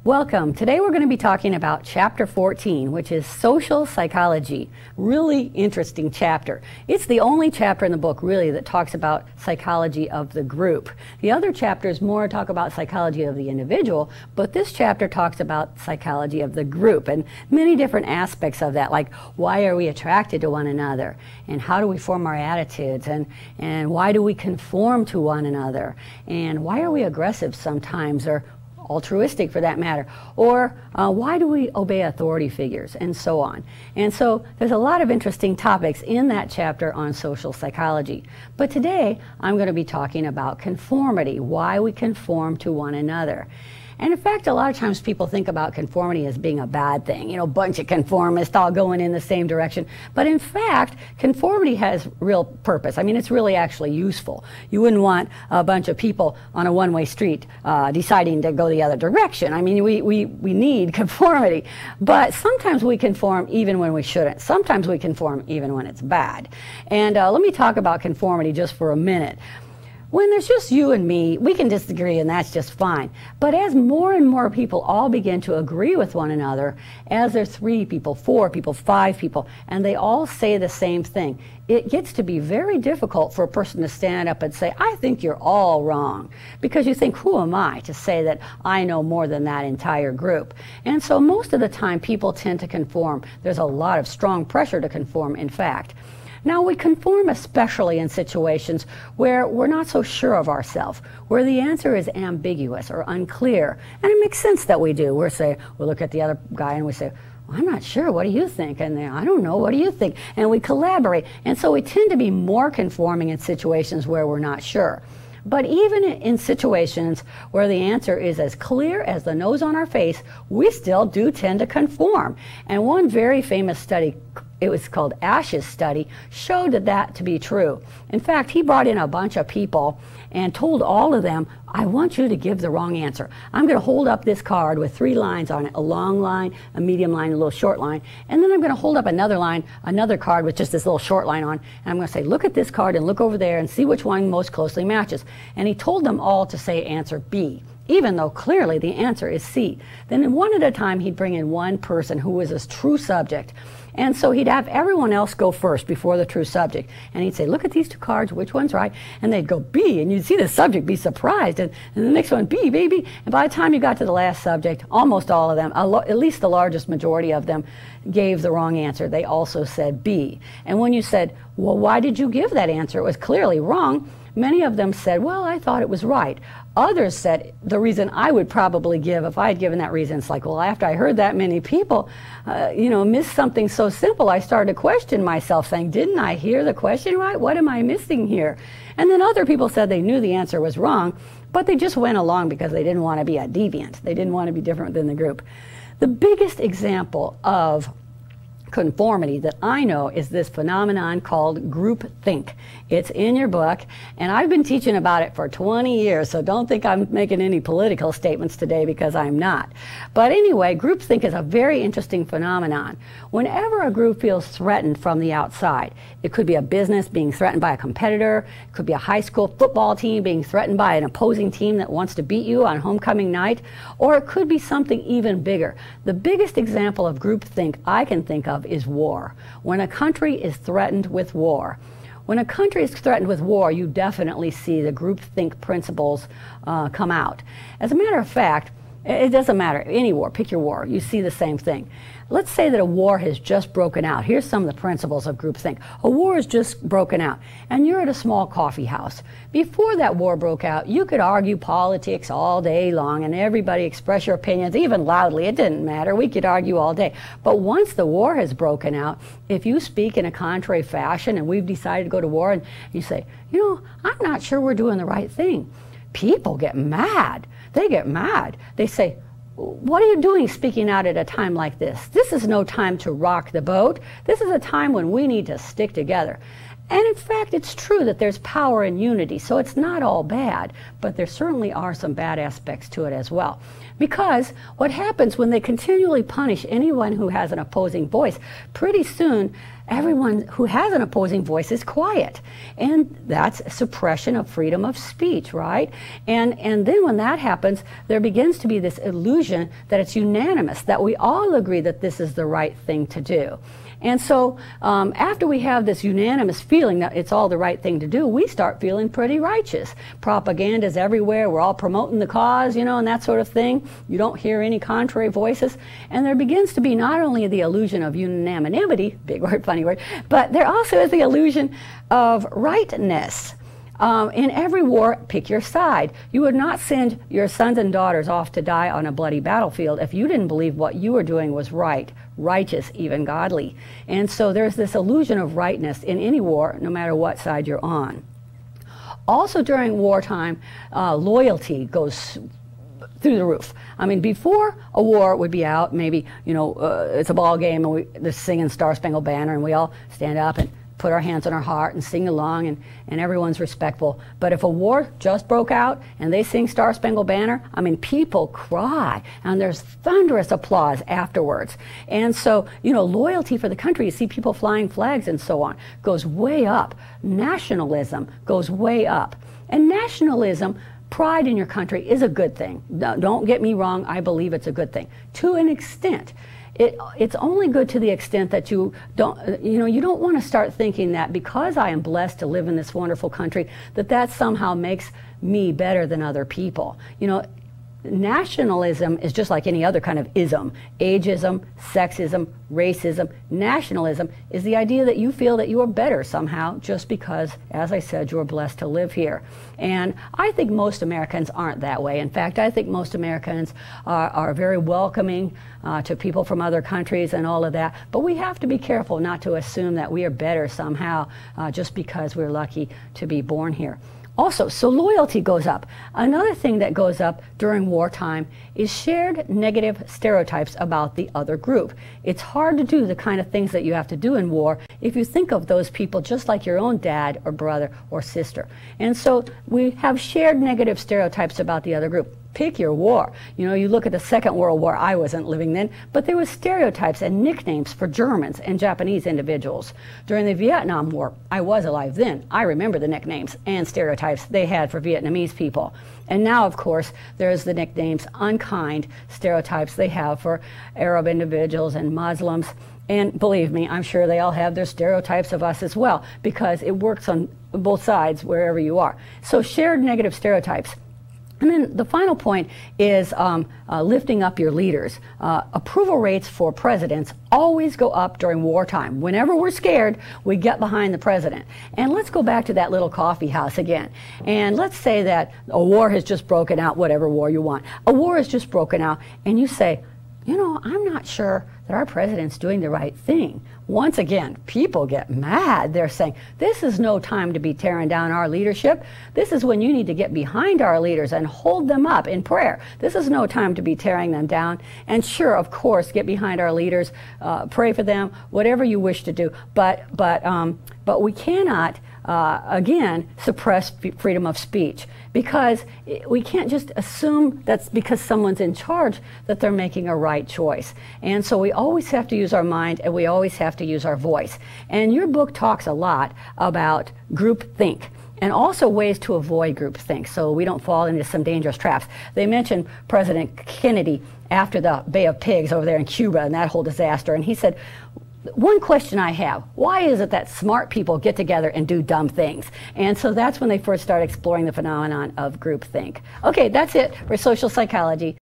Welcome. Today we're going to be talking about Chapter 14, which is Social Psychology. Really interesting chapter. It's the only chapter in the book, really, that talks about psychology of the group. The other chapters more talk about psychology of the individual, but this chapter talks about psychology of the group and many different aspects of that, like why are we attracted to one another, and how do we form our attitudes, and why do we conform to one another, and why are we aggressive sometimes, or altruistic for that matter, or why do we obey authority figures, and so on. And so there's a lot of interesting topics in that chapter on social psychology. But today I'm going to be talking about conformity, why we conform to one another. And in fact, a lot of times people think about conformity as being a bad thing, you know, a bunch of conformists all going in the same direction. But in fact, conformity has real purpose. I mean, it's really actually useful. You wouldn't want a bunch of people on a one-way street deciding to go the other direction. I mean, we need conformity. But sometimes we conform even when we shouldn't. Sometimes we conform even when it's bad. And let me talk about conformity just for a minute. When there's just you and me, we can disagree and that's just fine. But as more and more people all begin to agree with one another, as there's 3 people, 4 people, 5 people, and they all say the same thing, it gets to be very difficult for a person to stand up and say, I think you're all wrong. Because you think, who am I to say that I know more than that entire group? And so most of the time people tend to conform. There's a lot of strong pressure to conform, in fact. Now, we conform especially in situations where we're not so sure of ourselves, where the answer is ambiguous or unclear. And it makes sense that we do. We look at the other guy and we say, well, I'm not sure, what do you think? And I don't know, what do you think? And we collaborate. And so we tend to be more conforming in situations where we're not sure. But even in situations where the answer is as clear as the nose on our face, we still do tend to conform. And one very famous study, it was called Ash's study, showed that to be true. In fact, he brought in a bunch of people and told all of them, I want you to give the wrong answer. I'm going to hold up this card with 3 lines on it, a long line, a medium line, a little short line, and then I'm going to hold up another line, another card with just this little short line on, and I'm going to say, look at this card and look over there and see which one most closely matches. And he told them all to say answer B, even though clearly the answer is C. Then one at a time he'd bring in one person who was his true subject. And so he'd have everyone else go first before the true subject. And he'd say, look at these 2 cards, which one's right? And they'd go B, and you'd see the subject be surprised. And the next one, B, B, B. And by the time you got to the last subject, almost all of them, at least the largest majority of them, gave the wrong answer. They also said B. And when you said, well, why did you give that answer? It was clearly wrong. Many of them said, well, I thought it was right. Others said, the reason I would probably give, if I had given that reason, it's like, well, after I heard that many people, miss something so simple, I started to question myself, saying, didn't I hear the question right? What am I missing here? And then other people said they knew the answer was wrong, but they just went along because they didn't want to be a deviant. They didn't want to be different than the group. The biggest example of conformity that I know is this phenomenon called groupthink. It's in your book, and I've been teaching about it for 20 years, so don't think I'm making any political statements today, because I'm not. But anyway, groupthink is a very interesting phenomenon. Whenever a group feels threatened from the outside, it could be a business being threatened by a competitor, it could be a high school football team being threatened by an opposing team that wants to beat you on homecoming night, or it could be something even bigger. The biggest example of groupthink I can think of is war. When a country is threatened with war. When a country is threatened with war, you definitely see the groupthink principles come out. As a matter of fact, it doesn't matter, any war, pick your war, you see the same thing. Let's say that a war has just broken out. Here's some of the principles of groupthink. A war has just broken out, and you're at a small coffee house. Before that war broke out, you could argue politics all day long, and everybody express your opinions, even loudly. It didn't matter. We could argue all day. But once the war has broken out, if you speak in a contrary fashion, and we've decided to go to war, and you say, I'm not sure we're doing the right thing, people get mad. They get mad. They say, what are you doing speaking out at a time like this? This is no time to rock the boat. This is a time when we need to stick together. And in fact, it's true that there's power in unity, so it's not all bad, but there certainly are some bad aspects to it as well. Because what happens when they continually punish anyone who has an opposing voice, pretty soon everyone who has an opposing voice is quiet. And that's suppression of freedom of speech, right? And then when that happens, there begins to be this illusion that it's unanimous, that we all agree that this is the right thing to do. And so after we have this unanimous feeling that it's all the right thing to do, we start feeling pretty righteous. Propaganda's everywhere. We're all promoting the cause, you know, and that sort of thing. You don't hear any contrary voices. And there begins to be not only the illusion of unanimity, big word, funny word, but there also is the illusion of rightness. In every war, pick your side. You would not send your sons and daughters off to die on a bloody battlefield if you didn't believe what you were doing was right, righteous, even godly. And so there's this illusion of rightness in any war, no matter what side you're on. Also during wartime, loyalty goes through the roof. I mean, before a war would be out, maybe, you know, it's a ball game and they're singing Star Spangled Banner and we all stand up and put our hands on our heart and sing along, and everyone's respectful. But if a war just broke out and they sing Star Spangled Banner, I mean, people cry and there's thunderous applause afterwards. And so, you know, loyalty for the country, you see people flying flags and so on, goes way up. Nationalism goes way up. And nationalism, pride in your country, is a good thing. Don't get me wrong, I believe it's a good thing to an extent. It's only good to the extent that you don't want to start thinking that because I am blessed to live in this wonderful country, that somehow makes me better than other people. You know, nationalism is just like any other kind of ism. Ageism, sexism, racism. Nationalism is the idea that you feel that you are better somehow just because, as I said, you're blessed to live here. And I think most Americans aren't that way. In fact, I think most Americans are very welcoming to people from other countries and all of that. But we have to be careful not to assume that we are better somehow just because we're lucky to be born here. Also, so loyalty goes up. Another thing that goes up during wartime is shared negative stereotypes about the other group. It's hard to do the kind of things that you have to do in war if you think of those people just like your own dad or brother or sister. And so we have shared negative stereotypes about the other group. Pick your war. You know, you look at the Second World War, I wasn't living then, but there was stereotypes and nicknames for Germans and Japanese individuals. During the Vietnam War, I was alive then. I remember the nicknames and stereotypes they had for Vietnamese people. And now, of course, there's the nicknames, unkind stereotypes they have for Arab individuals and Muslims. And believe me, I'm sure they all have their stereotypes of us as well, because it works on both sides wherever you are. So shared negative stereotypes. And then the final point is lifting up your leaders. Approval rates for presidents always go up during wartime. Whenever we're scared, we get behind the president. And let's go back to that little coffee house again. And let's say that a war has just broken out, whatever war you want. A war has just broken out, and you say, you know, I'm not sure that our president's doing the right thing. Once again, people get mad. They're saying, this is no time to be tearing down our leadership. This is when you need to get behind our leaders and hold them up in prayer. This is no time to be tearing them down. And sure, of course, get behind our leaders, pray for them, whatever you wish to do. But we cannot, again, suppress freedom of speech, because we can't just assume that's because someone's in charge that they're making a right choice. And so we always have to use our mind, and we always have to use our voice. And your book talks a lot about groupthink and also ways to avoid groupthink so we don't fall into some dangerous traps. They mentioned President Kennedy after the Bay of Pigs over there in Cuba and that whole disaster, and he said, one question I have, why is it that smart people get together and do dumb things? And so that's when they first started exploring the phenomenon of groupthink. Okay, that's it for social psychology.